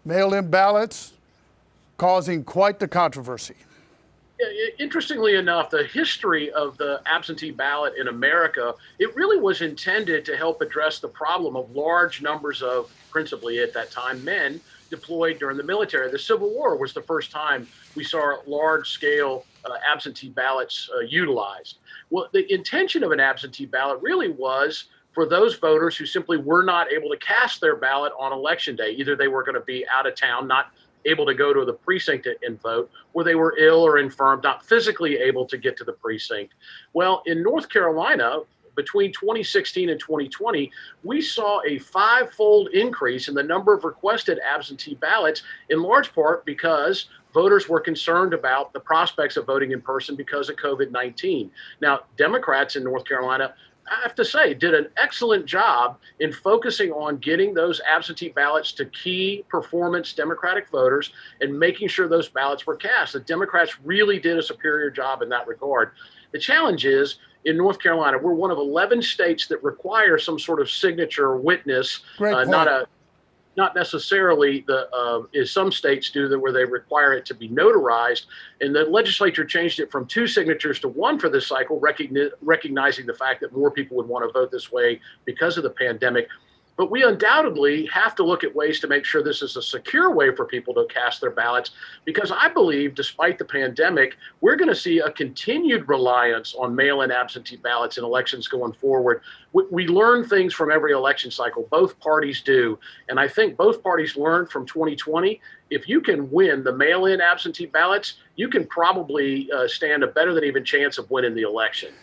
Mail-in ballots causing quite the controversy. Interestingly enough, the history of the absentee ballot in America, it really was intended to help address the problem of large numbers of, principally at that time, men deployed during the military. The Civil War was the first time we saw large-scale absentee ballots utilized. Well, the intention of an absentee ballot really was for those voters who simply were not able to cast their ballot on election day. Either they were going to be out of town, not able to go to the precinct and vote, or they were ill or infirm, not physically able to get to the precinct. Well, in North Carolina, between 2016 and 2020, we saw a five-fold increase in the number of requested absentee ballots, in large part because voters were concerned about the prospects of voting in person because of COVID-19. Now, Democrats in North Carolina, I have to say, did an excellent job in focusing on getting those absentee ballots to key performance Democratic voters and making sure those ballots were cast. The Democrats really did a superior job in that regard. The challenge is, in North Carolina, we're one of 11 states that require some sort of signature witness, Great point. not necessarily as some states do, that where they require it to be notarized. And the legislature changed it from 2 signatures to 1 for this cycle, recognizing the fact that more people would want to vote this way because of the pandemic. But we undoubtedly have to look at ways to make sure this is a secure way for people to cast their ballots, because I believe, despite the pandemic, we're going to see a continued reliance on mail-in absentee ballots in elections going forward. We learn things from every election cycle. Both parties do. And I think both parties learned from 2020. If you can win the mail-in absentee ballots, you can probably stand a better than even chance of winning the election.